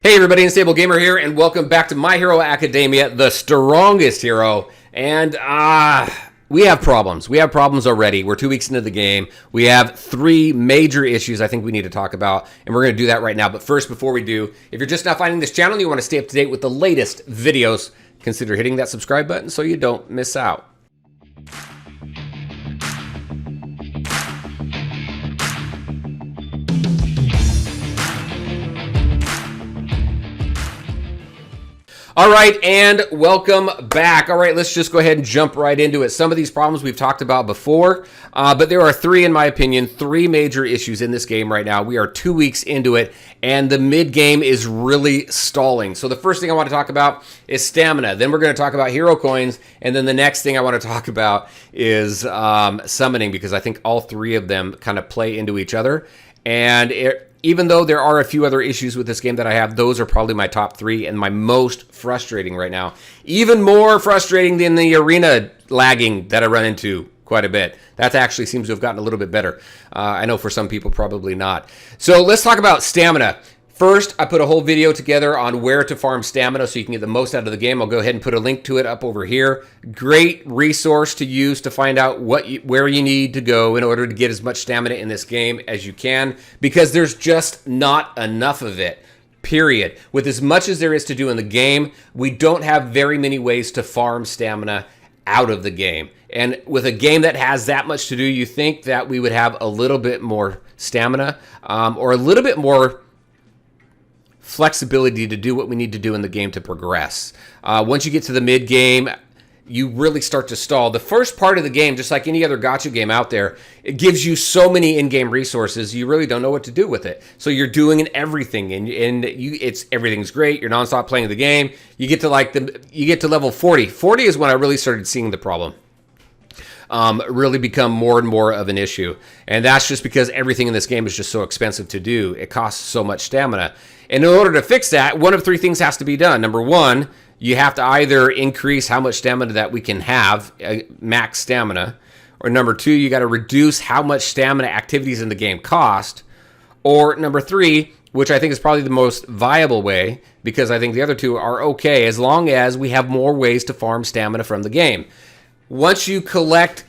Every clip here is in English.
Hey everybody, Unstable Gamer here, and welcome back to My Hero Academia, the strongest hero. And we have problems. We have problems already. We're 2 weeks into the game. We have three major issues I think we need to talk about, and we're going to do that right now. But first, before we do, if you're just now finding this channel and you want to stay up to date with the latest videos, consider hitting that subscribe button so you don't miss out. All right, and welcome back. All right, let's just go ahead and jump right into it. Some of these problems we've talked about before, but there are three, in my opinion, three major issues in this game right now. We are 2 weeks into it, and the mid-game is really stalling. So the first thing I want to talk about is stamina. Then we're going to talk about hero coins, and then the next thing I want to talk about is summoning, because I think all three of them kind of play into each other. And even though there are a few other issues with this game that I have, those are probably my top three and my most frustrating right now. Even more frustrating than the arena lagging that I run into quite a bit. That actually seems to have gotten a little bit better. I know for some people probably not. So let's talk about stamina. First, I put a whole video together on where to farm stamina so you can get the most out of the game. I'll go ahead and put a link to it up over here. Great resource to use to find out where you need to go in order to get as much stamina in this game as you can, because there's just not enough of it, period. With as much as there is to do in the game, we don't have very many ways to farm stamina out of the game. And with a game that has that much to do, you think that we would have a little bit more stamina or a little bit more flexibility to do what we need to do in the game to progress. Once you get to the mid game, you really start to stall. The first part of the game, just like any other gacha game out there, it gives you so many in-game resources, you really don't know what to do with it. So you're doing everything, and everything's great. You're nonstop playing the game. You get to level 40. 40 is when I really started seeing the problem really become more and more of an issue. And that's just because everything in this game is just so expensive to do. It costs so much stamina. And in order to fix that, one of three things has to be done. Number one, you have to either increase how much stamina that we can have, max stamina, or number two, you got to reduce how much stamina activities in the game cost, or number three, which I think is probably the most viable way, because I think the other two are okay, as long as we have more ways to farm stamina from the game. Once you collect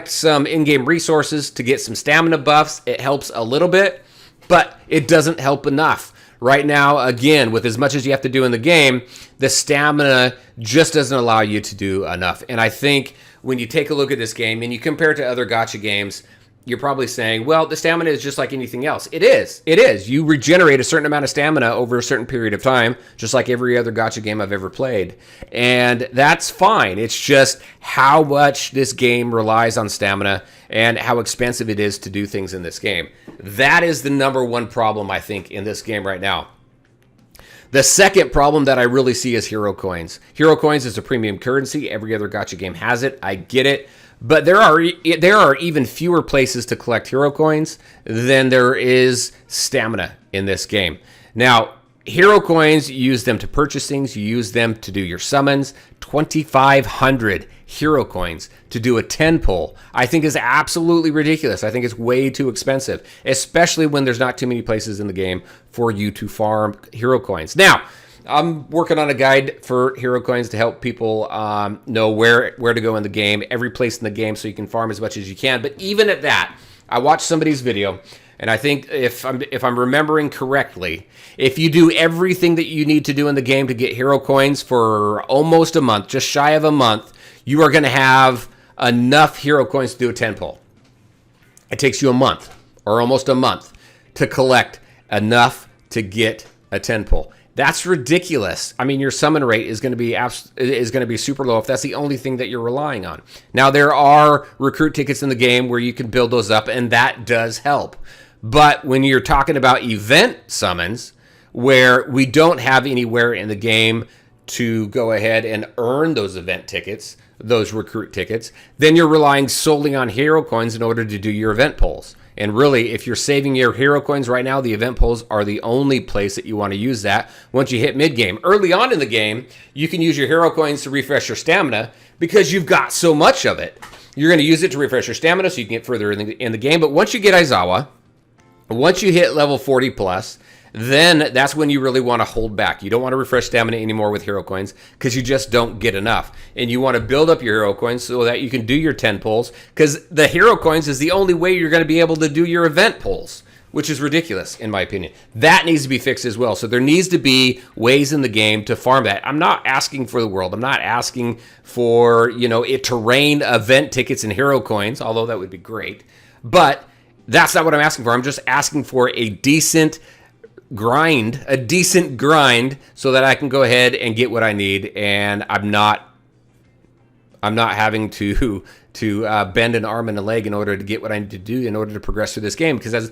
some in-game resources to get some stamina buffs, it helps a little bit, but it doesn't help enough. Right now, again, with as much as you have to do in the game, the stamina just doesn't allow you to do enough. And I think when you take a look at this game and you compare it to other gacha games, you're probably saying, well, the stamina is just like anything else. It is. It is. You regenerate a certain amount of stamina over a certain period of time, just like every other gacha game I've ever played. And that's fine. It's just how much this game relies on stamina and how expensive it is to do things in this game. That is the number one problem, I think, in this game right now. The second problem that I really see is hero coins. Hero coins is a premium currency. Every other gacha game has it. I get it. But there are even fewer places to collect hero coins than there is stamina in this game. Now, hero coins, you use them to purchase things. You use them to do your summons. 2,500 hero coins to do a 10 pull, I think is absolutely ridiculous. I think it's way too expensive, especially when there's not too many places in the game for you to farm hero coins. Now, I'm working on a guide for hero coins to help people know where to go in the game, every place in the game, so you can farm as much as you can. But even at that, I watched somebody's video, and I think if I'm remembering correctly, if you do everything that you need to do in the game to get hero coins for almost a month, just shy of a month, you are going to have enough hero coins to do a 10 pull. It takes you a month or almost a month to collect enough to get a 10 pull. That's ridiculous. I mean, your summon rate is going to be super low if that's the only thing that you're relying on. Now, there are recruit tickets in the game where you can build those up, and that does help. But when you're talking about event summons, where we don't have anywhere in the game to go ahead and earn those event tickets, those recruit tickets, then you're relying solely on hero coins in order to do your event pulls. And really, if you're saving your hero coins right now, the event pulls are the only place that you want to use that once you hit mid-game. Early on in the game, you can use your hero coins to refresh your stamina because you've got so much of it. You're going to use it to refresh your stamina so you can get further in the game. But once you get Aizawa, once you hit level 40 plus, then that's when you really want to hold back. You don't want to refresh stamina anymore with hero coins because you just don't get enough. And you want to build up your hero coins so that you can do your 10 pulls, because the hero coins is the only way you're going to be able to do your event pulls, which is ridiculous in my opinion. That needs to be fixed as well. So there needs to be ways in the game to farm that. I'm not asking for the world. I'm not asking for, it to rain event tickets and hero coins, although that would be great. But that's not what I'm asking for. I'm just asking for a decent grind, so that I can go ahead and get what I need, and I'm not having to bend an arm and a leg in order to get what I need to do in order to progress through this game. Because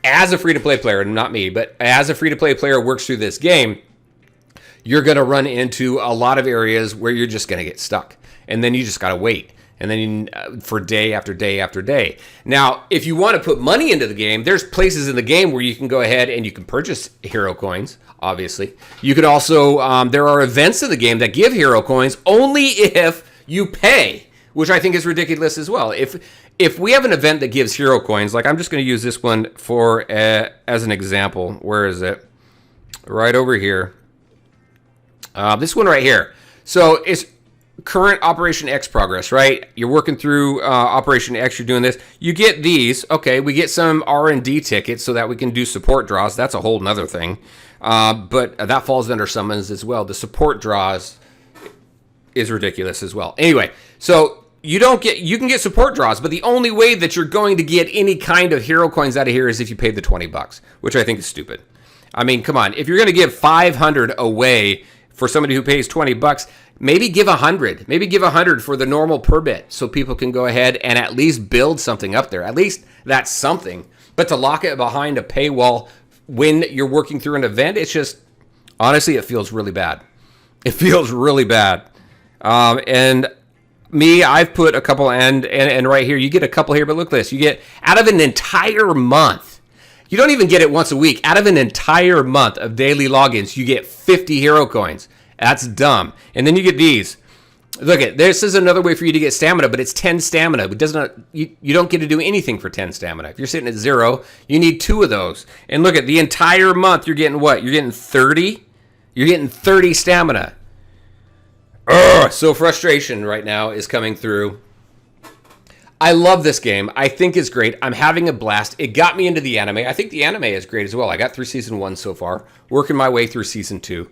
as a free-to-play player, not me, but as a free-to-play player works through this game, you're going to run into a lot of areas where you're just going to get stuck. And then you just got to wait. And then for day after day after day. Now, if you want to put money into the game, there's places in the game where you can go ahead and you can purchase hero coins, obviously. You could also, there are events in the game that give hero coins only if you pay, which I think is ridiculous as well. If we have an event that gives hero coins, like I'm just going to use this one for as an example. Where is it? Right over here. This one right here. So it's current Operation X progress, right? You're working through Operation X. You're doing this. You get these. Okay, we get some R&D tickets so that we can do support draws. That's a whole nother thing. But that falls under summons as well. The support draws is ridiculous as well. Anyway, so you can get support draws, but the only way that you're going to get any kind of hero coins out of here is if you pay the $20, which I think is stupid. I mean, come on. If you're going to give 500 away for somebody who pays $20, maybe give 100. Maybe give 100 for the normal per bit so people can go ahead and at least build something up there. At least that's something. But to lock it behind a paywall when you're working through an event, it's just, honestly, it feels really bad. It feels really bad. And me, I've put a couple, and right here, you get a couple here, but look at this. You get, out of an entire month, you don't even get it once a week. Out of an entire month of daily logins, you get 50 hero coins. That's dumb. And then you get these. Look at this is another way for you to get stamina, but it's 10 stamina. It doesn't you don't get to do anything for 10 stamina. If you're sitting at 0, you need 2 of those. And look at the entire month, you're getting what? You're getting 30. You're getting 30 stamina. Ugh, so frustration right now is coming through. I love this game. I think it's great. I'm having a blast. It got me into the anime. I think the anime is great as well. I got through season 1 so far, working my way through season 2.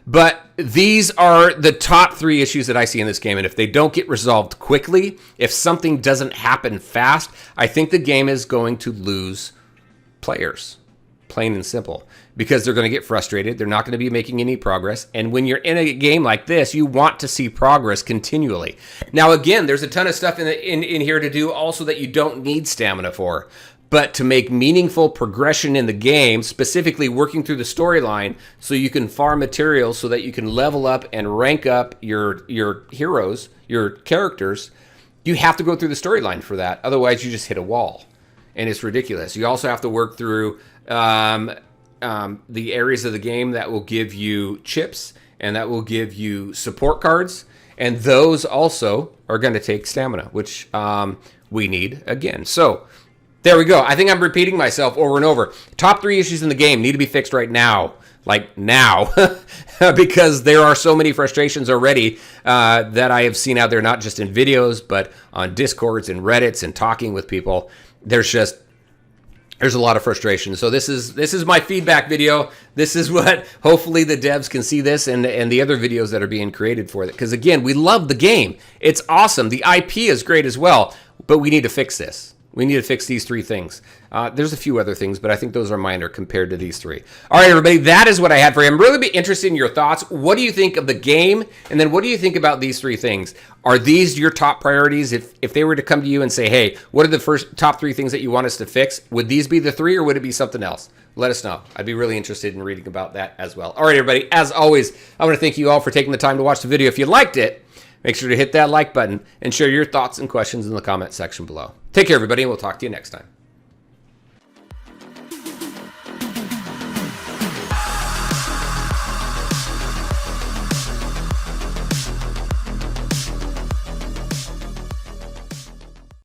But these are the top 3 issues that I see in this game. And if they don't get resolved quickly, if something doesn't happen fast, I think the game is going to lose players. Plain and simple. Because they're going to get frustrated. They're not going to be making any progress. And when you're in a game like this, you want to see progress continually. Now, again, there's a ton of stuff in here to do also that you don't need stamina for. But to make meaningful progression in the game, specifically working through the storyline so you can farm materials so that you can level up and rank up your heroes, your characters, you have to go through the storyline for that. Otherwise, you just hit a wall. And it's ridiculous. You also have to work through the areas of the game that will give you chips and that will give you support cards. And those also are going to take stamina, which we need again. So there we go. I think I'm repeating myself over and over. Top 3 issues in the game need to be fixed right now. Like now. Because there are so many frustrations already that I have seen out there, not just in videos, but on Discords and Reddits and talking with people. There's a lot of frustration. So this is my feedback video. This is what hopefully the devs can see this and the other videos that are being created for it. Because again, we love the game. It's awesome. The IP is great as well, but we need to fix this. We need to fix these 3 things. There's a few other things, but I think those are minor compared to these 3. All right, everybody, that is what I had for you. I'm really interested in your thoughts. What do you think of the game? And then what do you think about these 3 things? Are these your top priorities? If they were to come to you and say, hey, what are the top 3 things that you want us to fix? Would these be the 3 or would it be something else? Let us know. I'd be really interested in reading about that as well. All right, everybody, as always, I want to thank you all for taking the time to watch the video. If you liked it, make sure to hit that like button and share your thoughts and questions in the comment section below. Take care, everybody, and we'll talk to you next time.